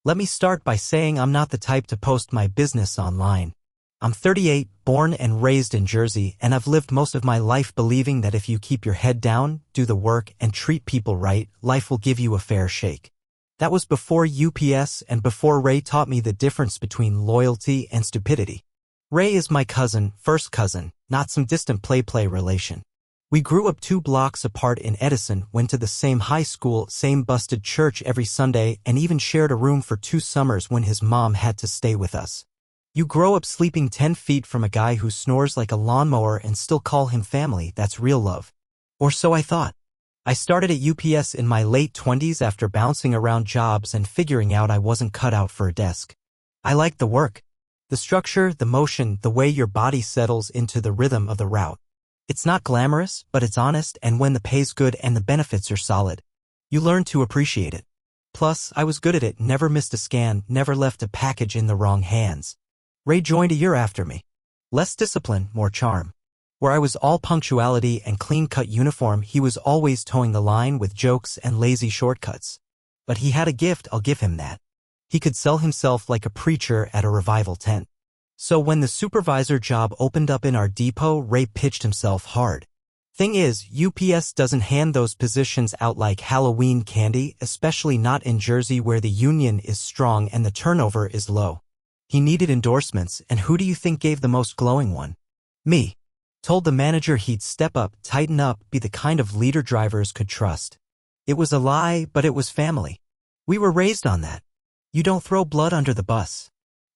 Let me start by saying I'm not the type to post my business online. I'm 38, born and raised in Jersey, and I've lived most of my life believing that if you keep your head down, do the work, and treat people right, life will give you a fair shake. That was before UPS and before Ray taught me the difference between loyalty and stupidity. Ray is my cousin, first cousin, not some distant play relation. We grew up 2 blocks apart in Edison, went to the same high school, same busted church every Sunday, and even shared a room for 2 summers when his mom had to stay with us. You grow up sleeping 10 feet from a guy who snores like a lawnmower and still call him family. That's real love. Or so I thought. I started at UPS in my late 20s after bouncing around jobs and figuring out I wasn't cut out for a desk. I liked the work. The structure, the motion, the way your body settles into the rhythm of the route. It's not glamorous, but it's honest, and when the pay's good and the benefits are solid, you learn to appreciate it. Plus, I was good at it, never missed a scan, never left a package in the wrong hands. Ray joined a year after me. Less discipline, more charm. Where I was all punctuality and clean-cut uniform, he was always towing the line with jokes and lazy shortcuts. But he had a gift, I'll give him that. He could sell himself like a preacher at a revival tent. So when the supervisor job opened up in our depot, Ray pitched himself hard. Thing is, UPS doesn't hand those positions out like Halloween candy, especially not in Jersey where the union is strong and the turnover is low. He needed endorsements, and who do you think gave the most glowing one? Me. Told the manager he'd step up, tighten up, be the kind of leader drivers could trust. It was a lie, but it was family. We were raised on that. You don't throw blood under the bus.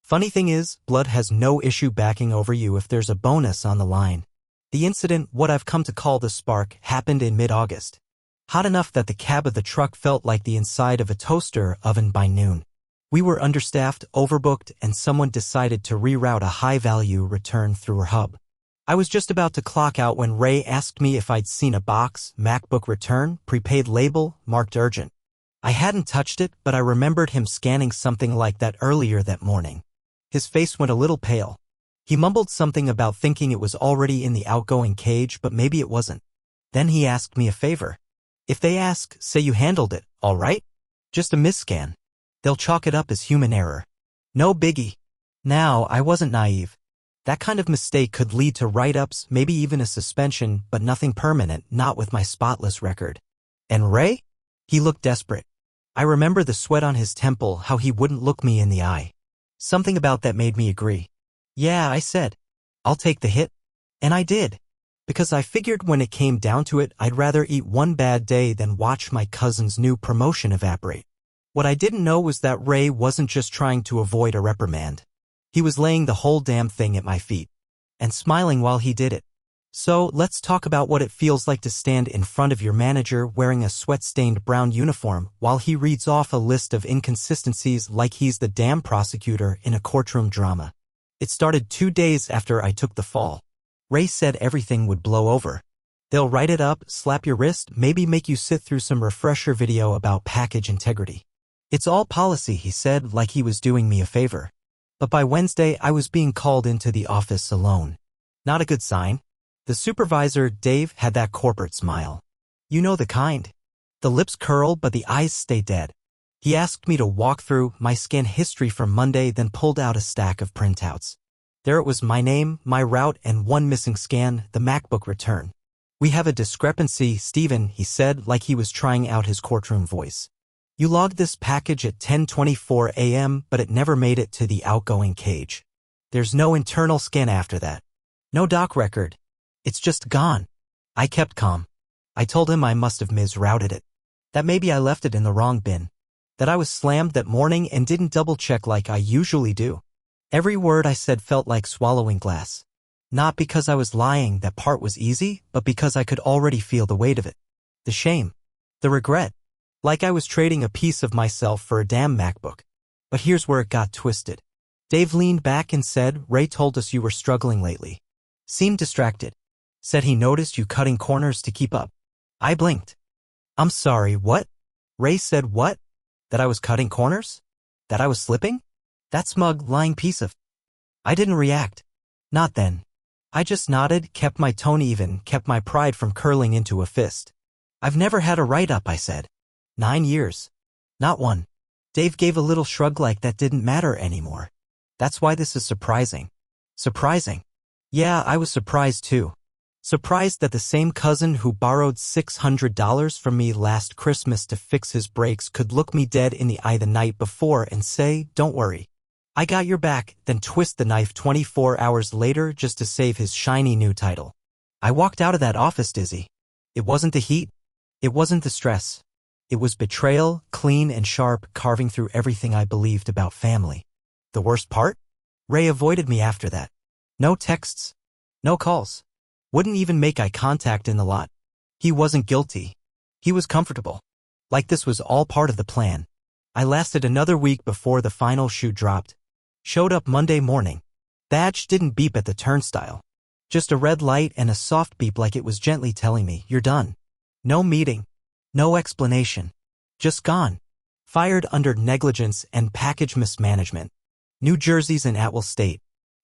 Funny thing is, blood has no issue backing over you if there's a bonus on the line. The incident, what I've come to call the spark, happened in mid-August. Hot enough that the cab of the truck felt like the inside of a toaster oven by noon. We were understaffed, overbooked, and someone decided to reroute a high-value return through her hub. I was just about to clock out when Ray asked me if I'd seen a box, MacBook return, prepaid label, marked urgent. I hadn't touched it, but I remembered him scanning something like that earlier that morning. His face went a little pale. He mumbled something about thinking it was already in the outgoing cage, but maybe it wasn't. Then he asked me a favor. If they ask, say you handled it, all right? Just a misscan. They'll chalk it up as human error. No biggie. Now, I wasn't naive. That kind of mistake could lead to write-ups, maybe even a suspension, but nothing permanent, not with my spotless record. And Ray? He looked desperate. I remember the sweat on his temple, how he wouldn't look me in the eye. Something about that made me agree. Yeah, I said. I'll take the hit. And I did. Because I figured when it came down to it, I'd rather eat one bad day than watch my cousin's new promotion evaporate. What I didn't know was that Ray wasn't just trying to avoid a reprimand. He was laying the whole damn thing at my feet. And smiling while he did it. So, let's talk about what it feels like to stand in front of your manager wearing a sweat-stained brown uniform while he reads off a list of inconsistencies like he's the damn prosecutor in a courtroom drama. It started 2 days after I took the fall. Ray said everything would blow over. They'll write it up, slap your wrist, maybe make you sit through some refresher video about package integrity. It's all policy, he said, like he was doing me a favor. But by Wednesday, I was being called into the office alone. Not a good sign. The supervisor, Dave, had that corporate smile. You know the kind. The lips curl, but the eyes stay dead. He asked me to walk through my scan history from Monday, then pulled out a stack of printouts. There it was, my name, my route, and one missing scan, the MacBook return. We have a discrepancy, Stephen, he said, like he was trying out his courtroom voice. You logged this package at 10:24 a.m., but it never made it to the outgoing cage. There's no internal scan after that. No doc record. It's just gone. I kept calm. I told him I must have misrouted it. That maybe I left it in the wrong bin. That I was slammed that morning and didn't double-check like I usually do. Every word I said felt like swallowing glass. Not because I was lying, that part was easy, but because I could already feel the weight of it. The shame. The regret. Like I was trading a piece of myself for a damn MacBook. But here's where it got twisted. Dave leaned back and said, Ray told us you were struggling lately. Seemed distracted. Said he noticed you cutting corners to keep up. I blinked. I'm sorry, what? Ray said what? That I was cutting corners? That I was slipping? That smug, lying piece of... I didn't react. Not then. I just nodded, kept my tone even, kept my pride from curling into a fist. I've never had a write-up, I said. 9 years. Not one. Dave gave a little shrug like that didn't matter anymore. That's why this is surprising. Surprising? Yeah, I was surprised too. Surprised that the same cousin who borrowed $600 from me last Christmas to fix his brakes could look me dead in the eye the night before and say, "Don't worry, I got your back," then twist the knife 24 hours later just to save his shiny new title. I walked out of that office dizzy. It wasn't the heat. It wasn't the stress. It was betrayal, clean and sharp, carving through everything I believed about family. The worst part? Ray avoided me after that. No texts. No calls. Wouldn't even make eye contact in the lot. He wasn't guilty. He was comfortable. Like this was all part of the plan. I lasted another week before the final shoe dropped. Showed up Monday morning. Badge didn't beep at the turnstile. Just a red light and a soft beep like it was gently telling me, "You're done." No meeting. No explanation. Just gone. Fired under negligence and package mismanagement. New Jersey's an at-will state.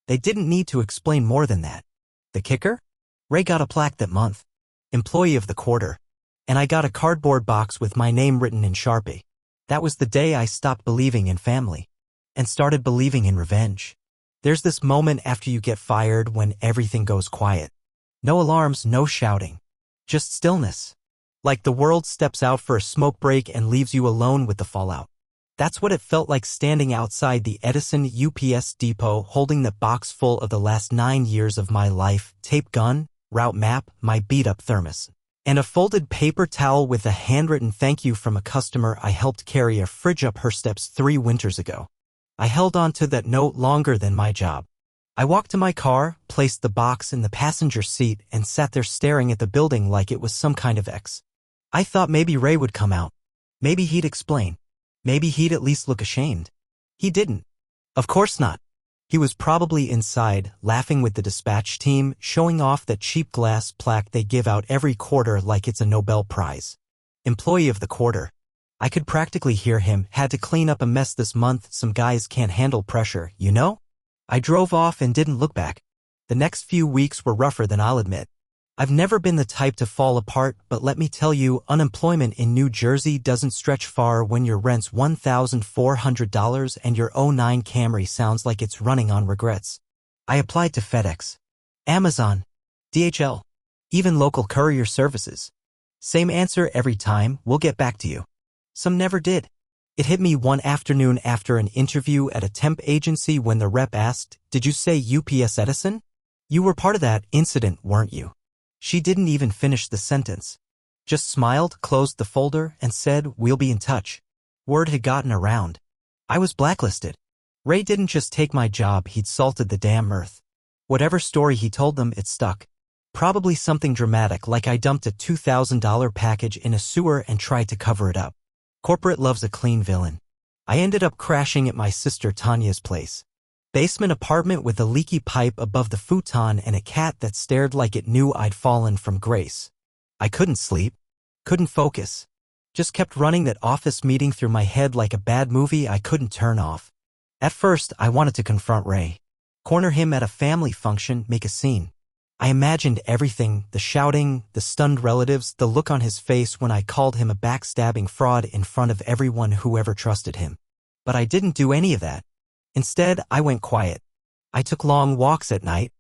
They didn't need to explain more than that. The kicker? Ray got a plaque that month. Employee of the Quarter. And I got a cardboard box with my name written in Sharpie. That was the day I stopped believing in family. And started believing in revenge. There's this moment after you get fired when everything goes quiet. No alarms, no shouting. Just stillness. Like the world steps out for a smoke break and leaves you alone with the fallout. That's what it felt like standing outside the Edison UPS depot holding the box full of the last 9 years of my life, tape gun, route map, my beat-up thermos, and a folded paper towel with a handwritten thank you from a customer I helped carry a fridge up her steps 3 winters ago. I held on to that note longer than my job. I walked to my car, placed the box in the passenger seat, and sat there staring at the building like it was some kind of X. I thought maybe Ray would come out. Maybe he'd explain. Maybe he'd at least look ashamed. He didn't. Of course not. He was probably inside, laughing with the dispatch team, showing off that cheap glass plaque they give out every quarter like it's a Nobel Prize. Employee of the Quarter. I could practically hear him, "Had to clean up a mess this month, some guys can't handle pressure, you know?" I drove off and didn't look back. The next few weeks were rougher than I'll admit. I've never been the type to fall apart, but let me tell you, unemployment in New Jersey doesn't stretch far when your rent's $1,400 and your '09 Camry sounds like it's running on regrets. I applied to FedEx, Amazon, DHL, even local courier services. Same answer every time, "We'll get back to you." Some never did. It hit me one afternoon after an interview at a temp agency when the rep asked, "Did you say UPS Edison? You were part of that incident, weren't you?" She didn't even finish the sentence. Just smiled, closed the folder, and said, "We'll be in touch." Word had gotten around. I was blacklisted. Ray didn't just take my job, he'd salted the damn earth. Whatever story he told them, it stuck. Probably something dramatic like I dumped a $2,000 package in a sewer and tried to cover it up. Corporate loves a clean villain. I ended up crashing at my sister Tanya's place. Basement apartment with a leaky pipe above the futon and a cat that stared like it knew I'd fallen from grace. I couldn't sleep. Couldn't focus. Just kept running that office meeting through my head like a bad movie I couldn't turn off. At first, I wanted to confront Ray. Corner him at a family function, make a scene. I imagined everything, the shouting, the stunned relatives, the look on his face when I called him a backstabbing fraud in front of everyone who ever trusted him. But I didn't do any of that. Instead, I went quiet. I took long walks at night.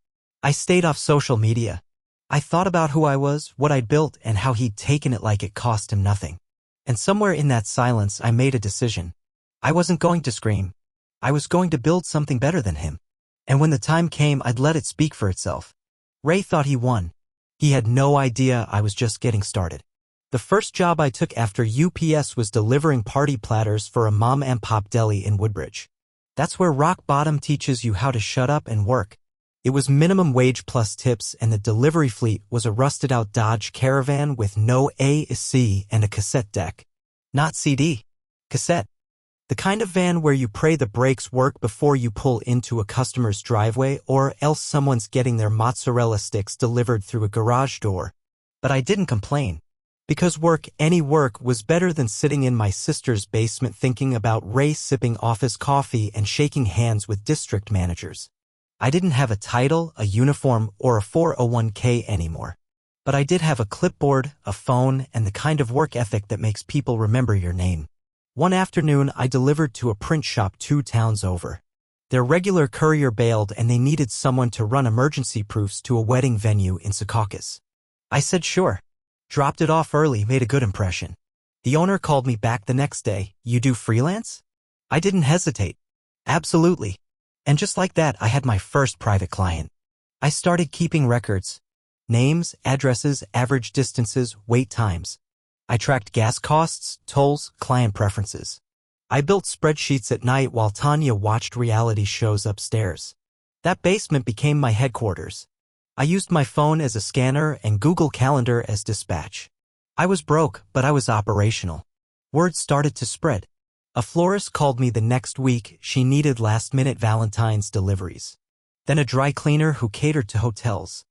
I stayed off social media. I thought about who I was, what I'd built, and how he'd taken it like it cost him nothing. And somewhere in that silence, I made a decision. I wasn't going to scream. I was going to build something better than him. And when the time came, I'd let it speak for itself. Ray thought he won. He had no idea I was just getting started. The first job I took after UPS was delivering party platters for a mom-and-pop deli in Woodbridge. That's where rock bottom teaches you how to shut up and work. It was minimum wage plus tips, and the delivery fleet was a rusted-out Dodge Caravan with no AC and a cassette deck. Not CD. Cassette. The kind of van where you pray the brakes work before you pull into a customer's driveway or else someone's getting their mozzarella sticks delivered through a garage door. But I didn't complain. Because work, any work, was better than sitting in my sister's basement thinking about Ray sipping office coffee and shaking hands with district managers. I didn't have a title, a uniform, or a 401k anymore. But I did have a clipboard, a phone, and the kind of work ethic that makes people remember your name. One afternoon, I delivered to a print shop 2 towns over. Their regular courier bailed and they needed someone to run emergency proofs to a wedding venue in Secaucus. I said sure. Dropped it off early, made a good impression. The owner called me back the next day. You do freelance? I didn't hesitate. Absolutely. And just like that, I had my first private client. I started keeping records. Names, addresses, average distances, wait times. I tracked gas costs, tolls, client preferences. I built spreadsheets at night while Tanya watched reality shows upstairs. That basement became my headquarters. I used my phone as a scanner and Google Calendar as dispatch. I was broke, but I was operational. Word started to spread. A florist called me the next week. She needed last-minute Valentine's deliveries. Then a dry cleaner who catered to hotels.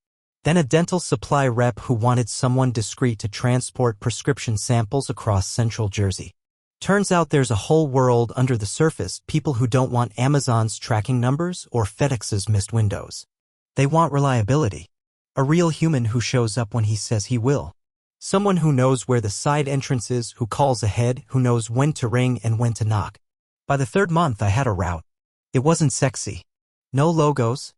Then a dental supply rep who wanted someone discreet to transport prescription samples across central Jersey. Turns out there's a whole world under the surface, people who don't want Amazon's tracking numbers or FedEx's missed windows. They want reliability. A real human who shows up when he says he will. Someone who knows where the side entrance is, who calls ahead, who knows when to ring and when to knock. By the 3rd month I had a route. It wasn't sexy. No logos.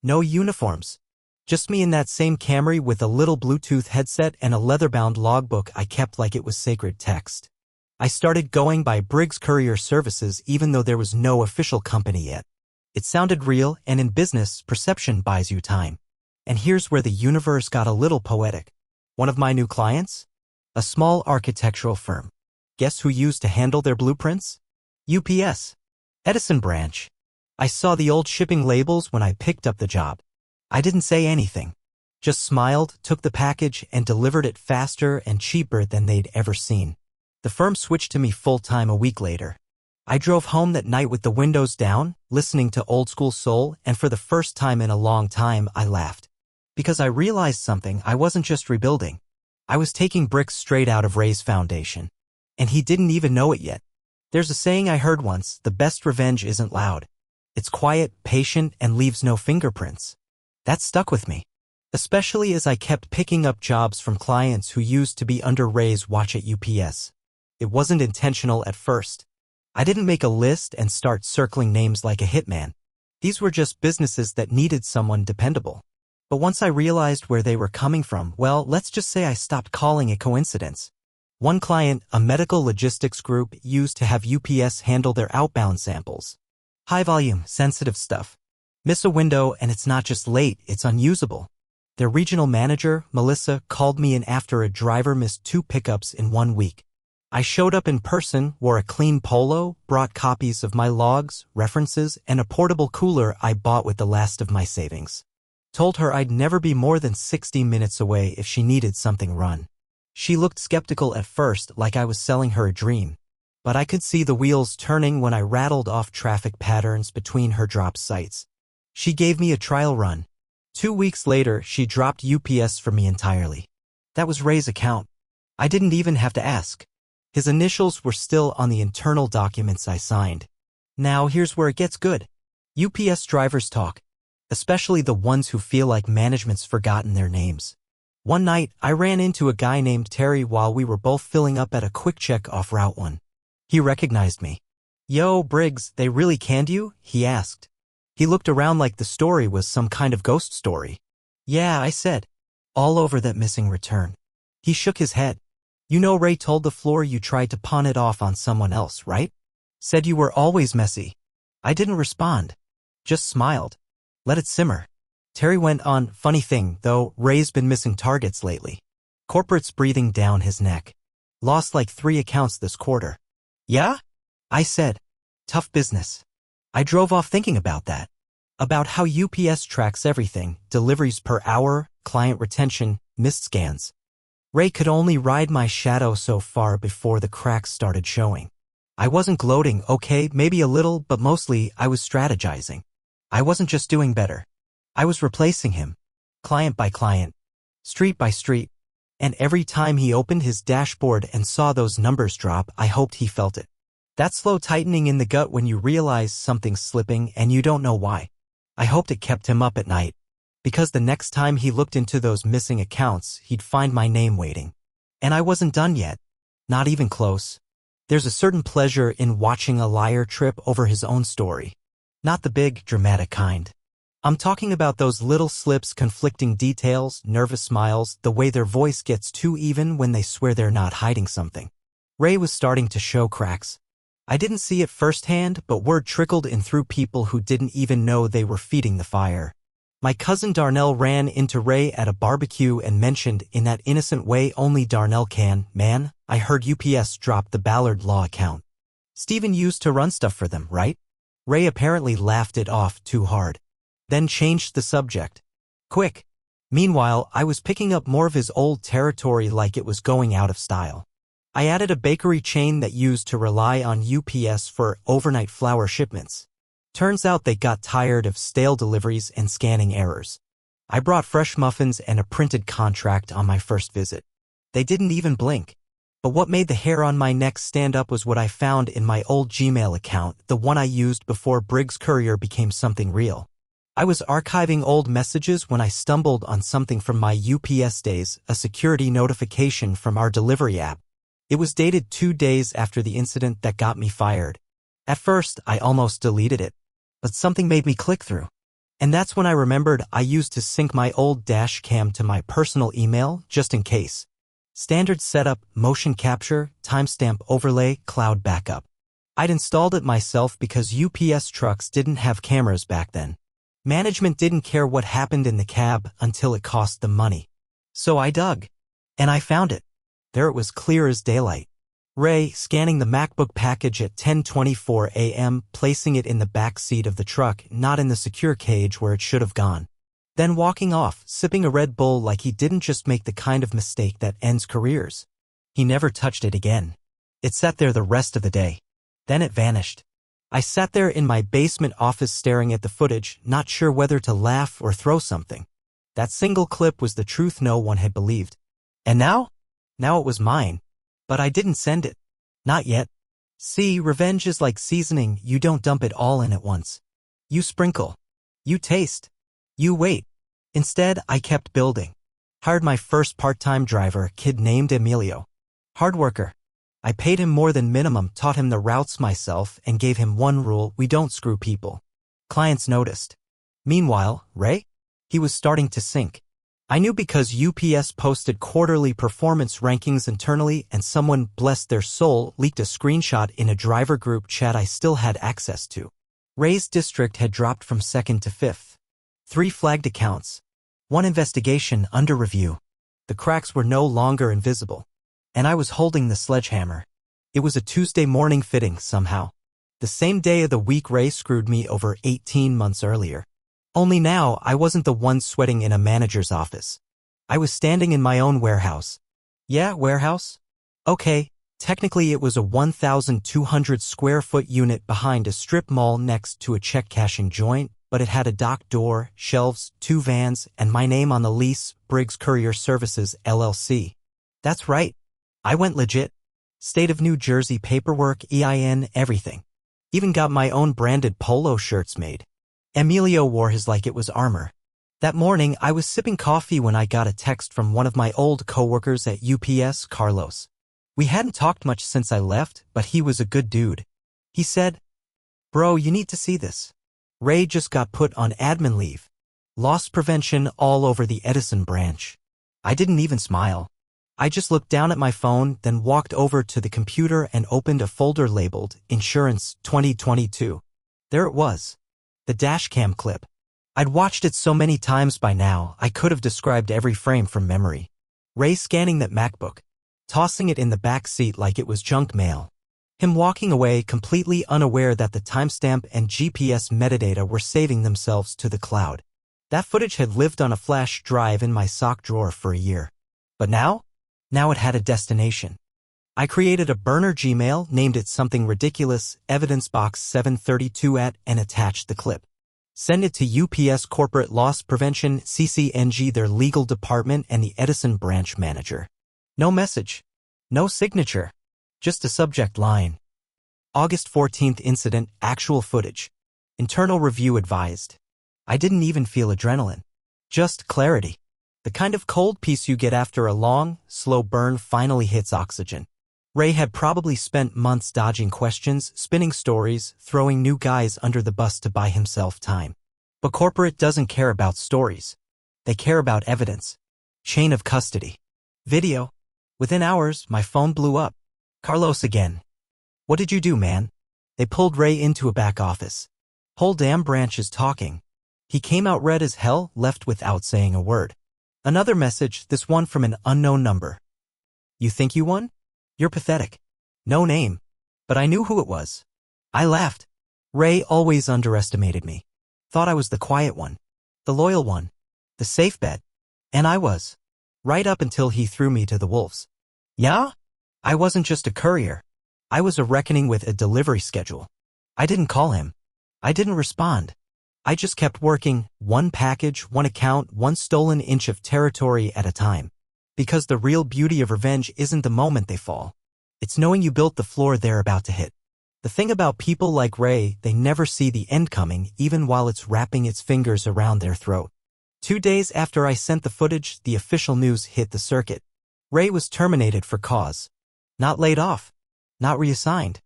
No uniforms. Just me in that same Camry with a little Bluetooth headset and a leather-bound logbook I kept like it was sacred text. I started going by Briggs Courier Services even though there was no official company yet. It sounded real, and in business, perception buys you time. And here's where the universe got a little poetic. One of my new clients? A small architectural firm. Guess who used to handle their blueprints? UPS. Edison branch. I saw the old shipping labels when I picked up the job. I didn't say anything. Just smiled, took the package, and delivered it faster and cheaper than they'd ever seen. The firm switched to me full-time a week later. I drove home that night with the windows down, listening to old-school soul, and for the first time in a long time, I laughed. Because I realized something. I wasn't just rebuilding. I was taking bricks straight out of Ray's foundation. And he didn't even know it yet. There's a saying I heard once, the best revenge isn't loud. It's quiet, patient, and leaves no fingerprints. That stuck with me. Especially as I kept picking up jobs from clients who used to be under Ray's watch at UPS. It wasn't intentional at first. I didn't make a list and start circling names like a hitman. These were just businesses that needed someone dependable. But once I realized where they were coming from, well, let's just say I stopped calling it coincidence. One client, a medical logistics group, used to have UPS handle their outbound samples. High volume, sensitive stuff. Miss a window and it's not just late, it's unusable. Their regional manager, Melissa, called me in after a driver missed 2 pickups in 1 week. I showed up in person, wore a clean polo, brought copies of my logs, references, and a portable cooler I bought with the last of my savings. Told her I'd never be more than 60 minutes away if she needed something run. She looked skeptical at first, like I was selling her a dream. But I could see the wheels turning when I rattled off traffic patterns between her drop sites. She gave me a trial run. 2 weeks later, she dropped UPS for me entirely. That was Ray's account. I didn't even have to ask. His initials were still on the internal documents I signed. Now here's where it gets good. UPS drivers talk. Especially the ones who feel like management's forgotten their names. One night, I ran into a guy named Terry while we were both filling up at a quick check off Route 1. He recognized me. Yo, Briggs, they really canned you? He asked. He looked around like the story was some kind of ghost story. Yeah, I said. All over that missing return. He shook his head. You know Ray told the floor you tried to pawn it off on someone else, right? Said you were always messy. I didn't respond. Just smiled. Let it simmer. Terry went on, funny thing, though, Ray's been missing targets lately. Corporate's breathing down his neck. Lost like 3 accounts this quarter. Yeah? I said. Tough business. I drove off thinking about that. About how UPS tracks everything, deliveries per hour, client retention, missed scans. Ray could only ride my shadow so far before the cracks started showing. I wasn't gloating, okay, maybe a little, but mostly I was strategizing. I wasn't just doing better. I was replacing him. Client by client. Street by street. And every time he opened his dashboard and saw those numbers drop, I hoped he felt it. That slow tightening in the gut when you realize something's slipping and you don't know why. I hoped it kept him up at night. Because the next time he looked into those missing accounts, he'd find my name waiting. And I wasn't done yet. Not even close. There's a certain pleasure in watching a liar trip over his own story. Not the big, dramatic kind. I'm talking about those little slips, conflicting details, nervous smiles, the way their voice gets too even when they swear they're not hiding something. Ray was starting to show cracks. I didn't see it firsthand, but word trickled in through people who didn't even know they were feeding the fire. My cousin Darnell ran into Ray at a barbecue and mentioned, in that innocent way only Darnell can, "Man, I heard UPS dropped the Ballard Law account. Steven used to run stuff for them, right?" Ray apparently laughed it off too hard. Then changed the subject. Quick. Meanwhile, I was picking up more of his old territory like it was going out of style. I added a bakery chain that used to rely on UPS for overnight flour shipments. Turns out they got tired of stale deliveries and scanning errors. I brought fresh muffins and a printed contract on my first visit. They didn't even blink. But what made the hair on my neck stand up was what I found in my old Gmail account, the one I used before Briggs Courier became something real. I was archiving old messages when I stumbled on something from my UPS days, a security notification from our delivery app. It was dated 2 days after the incident that got me fired. At first, I almost deleted it. But something made me click through. And that's when I remembered I used to sync my old dash cam to my personal email, just in case. Standard setup, motion capture, timestamp overlay, cloud backup. I'd installed it myself because UPS trucks didn't have cameras back then. Management didn't care what happened in the cab until it cost them money. So I dug. And I found it. There it was, clear as daylight. Ray scanning the MacBook package at 10:24 a.m., placing it in the back seat of the truck, not in the secure cage where it should have gone. Then walking off, sipping a Red Bull like he didn't just make the kind of mistake that ends careers. He never touched it again. It sat there the rest of the day. Then it vanished. I sat there in my basement office staring at the footage, not sure whether to laugh or throw something. That single clip was the truth no one had believed. And now? Now it was mine. But I didn't send it. Not yet. See, revenge is like seasoning, you don't dump it all in at once. You sprinkle. You taste. You wait. Instead, I kept building. Hired my first part-time driver, a kid named Emilio. Hard worker. I paid him more than minimum, taught him the routes myself, and gave him one rule: we don't screw people. Clients noticed. Meanwhile, Ray? He was starting to sink. I knew because UPS posted quarterly performance rankings internally, and someone, bless their soul, leaked a screenshot in a driver group chat I still had access to. Ray's district had dropped from 2nd to 5th. 3 flagged accounts. 1 investigation under review. The cracks were no longer invisible. And I was holding the sledgehammer. It was a Tuesday morning fitting somehow. The same day of the week Ray screwed me over 18 months earlier. Only now, I wasn't the one sweating in a manager's office. I was standing in my own warehouse. Yeah, warehouse? Okay, technically it was a 1,200 square foot unit behind a strip mall next to a check cashing joint, but it had a dock door, shelves, 2 vans, and my name on the lease, Briggs Courier Services, LLC. That's right. I went legit. State of New Jersey paperwork, EIN, everything. Even got my own branded polo shirts made. Emilio wore his like it was armor. That morning, I was sipping coffee when I got a text from one of my old coworkers at UPS, Carlos. We hadn't talked much since I left, but he was a good dude. He said, "Bro, you need to see this. Ray just got put on admin leave. Loss prevention all over the Edison branch." I didn't even smile. I just looked down at my phone, then walked over to the computer and opened a folder labeled Insurance 2022. There it was. The dashcam clip. I'd watched it so many times by now, I could have described every frame from memory. Ray scanning that MacBook, tossing it in the back seat like it was junk mail. Him walking away completely unaware that the timestamp and GPS metadata were saving themselves to the cloud. That footage had lived on a flash drive in my sock drawer for a year. But now? Now it had a destination. I created a burner Gmail, named it something ridiculous, evidence box 732 at, and attached the clip. Send it to UPS Corporate Loss Prevention, CCNG, their legal department, and the Edison branch manager. No message. No signature. Just a subject line. August 14th incident, actual footage. Internal review advised. I didn't even feel adrenaline. Just clarity. The kind of cold peace you get after a long, slow burn finally hits oxygen. Ray had probably spent months dodging questions, spinning stories, throwing new guys under the bus to buy himself time. But corporate doesn't care about stories. They care about evidence. Chain of custody. Video. Within hours, my phone blew up. Carlos again. What did you do, man? They pulled Ray into a back office. Whole damn branch is talking. He came out red as hell, left without saying a word. Another message, this one from an unknown number. You think you won? You're pathetic. No name. But I knew who it was. I laughed. Ray always underestimated me. Thought I was the quiet one. The loyal one. The safe bet. And I was. Right up until he threw me to the wolves. Yeah? I wasn't just a courier. I was a reckoning with a delivery schedule. I didn't call him. I didn't respond. I just kept working, one package, one account, one stolen inch of territory at a time. Because the real beauty of revenge isn't the moment they fall. It's knowing you built the floor they're about to hit. The thing about people like Ray, they never see the end coming even while it's wrapping its fingers around their throat. 2 days after I sent the footage, the official news hit the circuit. Ray was terminated for cause. Not laid off. Not reassigned.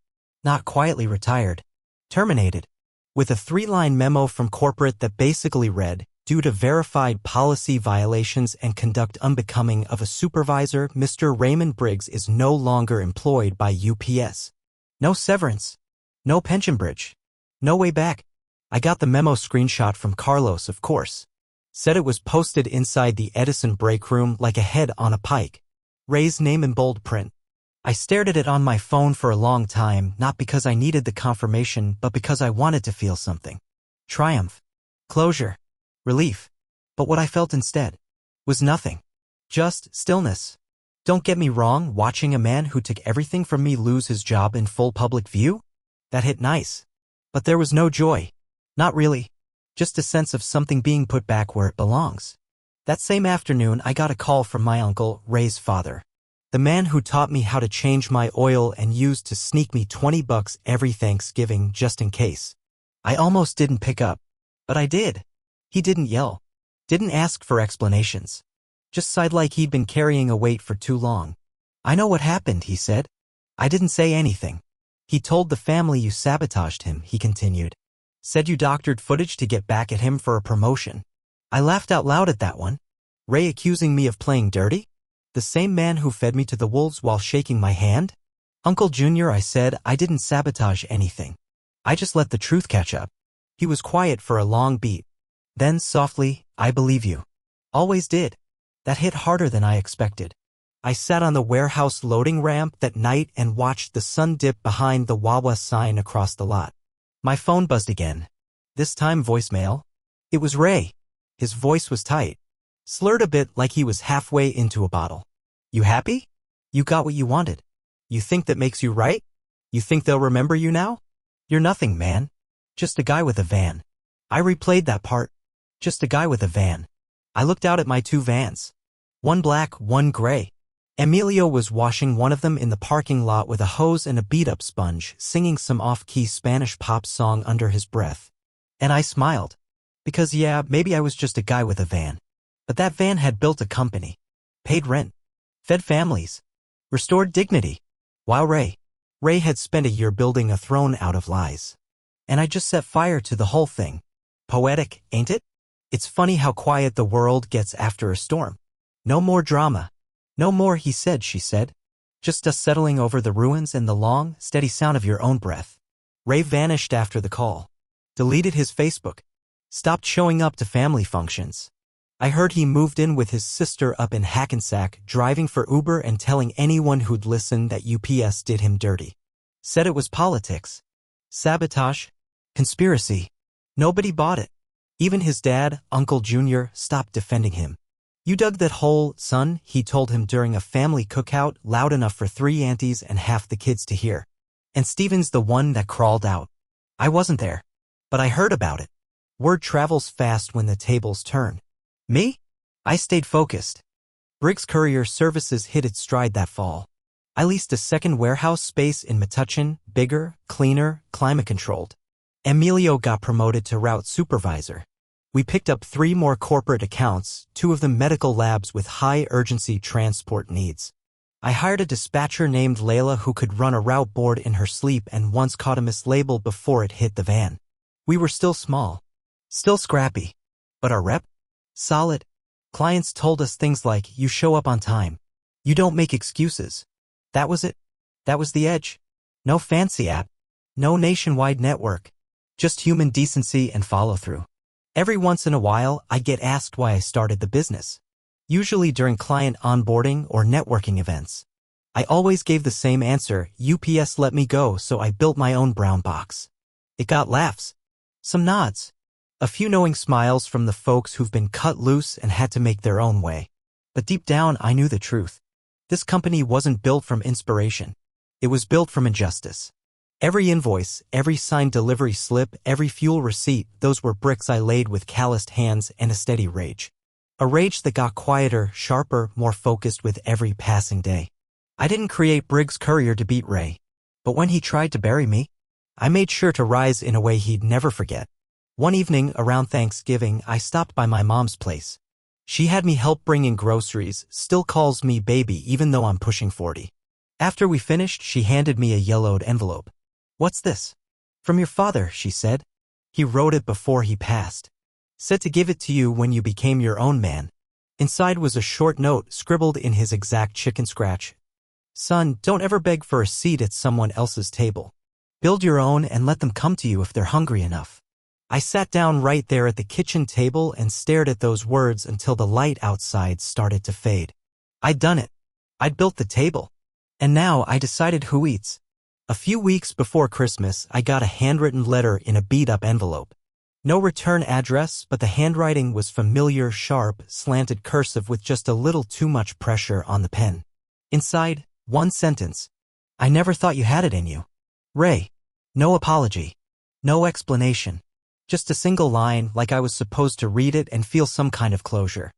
Not quietly retired. Terminated. With a 3-line memo from corporate that basically read, due to verified policy violations and conduct unbecoming of a supervisor, Mr. Raymond Briggs is no longer employed by UPS. No severance. No pension bridge. No way back. I got the memo screenshot from Carlos, of course. Said it was posted inside the Edison break room like a head on a pike. Ray's name in bold print. I stared at it on my phone for a long time, not because I needed the confirmation, but because I wanted to feel something. Triumph. Closure. Relief. But what I felt instead was nothing. Just stillness. Don't get me wrong, watching a man who took everything from me lose his job in full public view? That hit nice. But there was no joy. Not really. Just a sense of something being put back where it belongs. That same afternoon, I got a call from my uncle, Ray's father. The man who taught me how to change my oil and used to sneak me $20 every Thanksgiving just in case. I almost didn't pick up. But I did. He didn't yell. Didn't ask for explanations. Just sighed like he'd been carrying a weight for too long. I know what happened, he said. I didn't say anything. He told the family you sabotaged him, he continued. Said you doctored footage to get back at him for a promotion. I laughed out loud at that one. Ray accusing me of playing dirty? The same man who fed me to the wolves while shaking my hand? Uncle Junior, I said, I didn't sabotage anything. I just let the truth catch up. He was quiet for a long beat. Then softly, I believe you. Always did. That hit harder than I expected. I sat on the warehouse loading ramp that night and watched the sun dip behind the Wawa sign across the lot. My phone buzzed again. This time voicemail. It was Ray. His voice was tight. Slurred a bit like he was halfway into a bottle. You happy? You got what you wanted. You think that makes you right? You think they'll remember you now? You're nothing, man. Just a guy with a van. I replayed that part. Just a guy with a van. I looked out at my 2 vans. One black, one gray. Emilio was washing one of them in the parking lot with a hose and a beat-up sponge, singing some off-key Spanish pop song under his breath. And I smiled. Because yeah, maybe I was just a guy with a van. But that van had built a company. Paid rent. Fed families. Restored dignity. While Ray had spent a year building a throne out of lies. And I just set fire to the whole thing. Poetic, ain't it? It's funny how quiet the world gets after a storm. No more drama. No more he said, she said. Just us settling over the ruins and the long, steady sound of your own breath. Ray vanished after the call. Deleted his Facebook. Stopped showing up to family functions. I heard he moved in with his sister up in Hackensack, driving for Uber and telling anyone who'd listen that UPS did him dirty. Said it was politics. Sabotage. Conspiracy. Nobody bought it. Even his dad, Uncle Junior, stopped defending him. You dug that hole, son, he told him during a family cookout, loud enough for 3 aunties and half the kids to hear. And Steven's the one that crawled out. I wasn't there. But I heard about it. Word travels fast when the tables turn. Me? I stayed focused. Briggs Courier Services hit its stride that fall. I leased a second warehouse space in Metuchen, bigger, cleaner, climate-controlled. Emilio got promoted to route supervisor. We picked up 3 more corporate accounts, 2 of them medical labs with high-urgency transport needs. I hired a dispatcher named Layla who could run a route board in her sleep and once caught a mislabel before it hit the van. We were still small. Still scrappy. But our rep? Solid. Clients told us things like, you show up on time. You don't make excuses. That was it. That was the edge. No fancy app. No nationwide network. Just human decency and follow-through. Every once in a while, I get asked why I started the business. Usually during client onboarding or networking events. I always gave the same answer, UPS let me go, so I built my own brown box. It got laughs. Some nods. A few knowing smiles from the folks who've been cut loose and had to make their own way. But deep down, I knew the truth. This company wasn't built from inspiration. It was built from injustice. Every invoice, every signed delivery slip, every fuel receipt, those were bricks I laid with calloused hands and a steady rage. A rage that got quieter, sharper, more focused with every passing day. I didn't create Briggs Courier to beat Ray. But when he tried to bury me, I made sure to rise in a way he'd never forget. One evening, around Thanksgiving, I stopped by my mom's place. She had me help bring in groceries, still calls me baby even though I'm pushing 40. After we finished, she handed me a yellowed envelope. What's this? From your father, she said. He wrote it before he passed. Said to give it to you when you became your own man. Inside was a short note scribbled in his exact chicken scratch. Son, don't ever beg for a seat at someone else's table. Build your own and let them come to you if they're hungry enough. I sat down right there at the kitchen table and stared at those words until the light outside started to fade. I'd done it. I'd built the table. And now I decided who eats. A few weeks before Christmas, I got a handwritten letter in a beat-up envelope. No return address, but the handwriting was familiar, sharp, slanted cursive with just a little too much pressure on the pen. Inside, one sentence. I never thought you had it in you. Ray. No apology. No explanation. Just a single line, like I was supposed to read it and feel some kind of closure.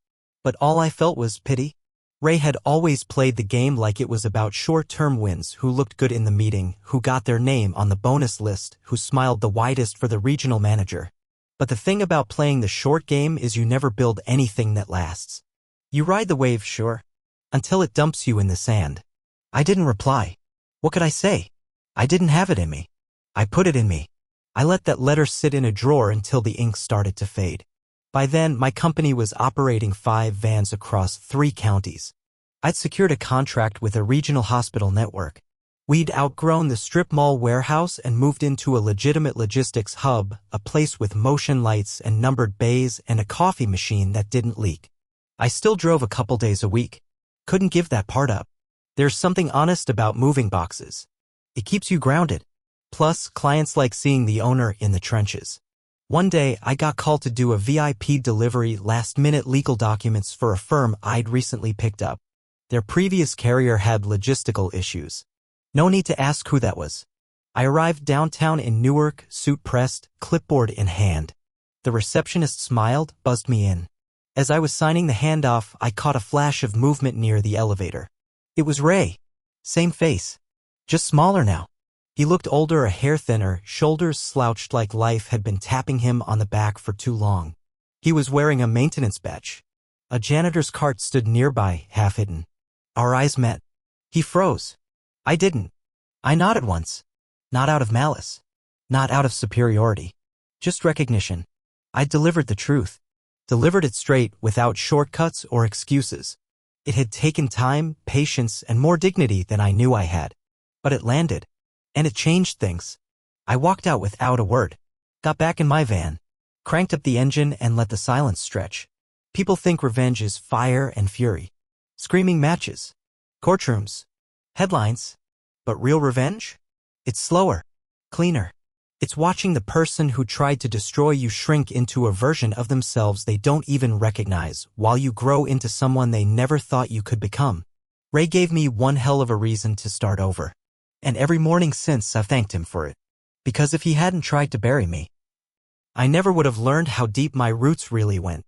But all I felt was pity. Ray had always played the game like it was about short-term wins, who looked good in the meeting, who got their name on the bonus list, who smiled the widest for the regional manager. But the thing about playing the short game is you never build anything that lasts. You ride the wave, sure, until it dumps you in the sand. I didn't reply. What could I say? I didn't have it in me. I put it in me. I let that letter sit in a drawer until the ink started to fade. By then, my company was operating 5 vans across 3 counties. I'd secured a contract with a regional hospital network. We'd outgrown the strip mall warehouse and moved into a legitimate logistics hub, a place with motion lights and numbered bays and a coffee machine that didn't leak. I still drove a couple days a week. Couldn't give that part up. There's something honest about moving boxes. It keeps you grounded. Plus, clients like seeing the owner in the trenches. One day, I got called to do a VIP delivery last-minute legal documents for a firm I'd recently picked up. Their previous carrier had logistical issues. No need to ask who that was. I arrived downtown in Newark, suit pressed, clipboard in hand. The receptionist smiled, buzzed me in. As I was signing the handoff, I caught a flash of movement near the elevator. It was Ray. Same face. Just smaller now. He looked older, a hair thinner, shoulders slouched like life had been tapping him on the back for too long. He was wearing a maintenance badge. A janitor's cart stood nearby, half hidden. Our eyes met. He froze. I didn't. I nodded once. Not out of malice. Not out of superiority. Just recognition. I delivered the truth. Delivered it straight, without shortcuts or excuses. It had taken time, patience, and more dignity than I knew I had. But it landed. And it changed things. I walked out without a word. Got back in my van. Cranked up the engine and let the silence stretch. People think revenge is fire and fury. Screaming matches. Courtrooms. Headlines. But real revenge? It's slower. Cleaner. It's watching the person who tried to destroy you shrink into a version of themselves they don't even recognize, while you grow into someone they never thought you could become. Ray gave me one hell of a reason to start over. And every morning since I've thanked him for it. Because if he hadn't tried to bury me, I never would have learned how deep my roots really went.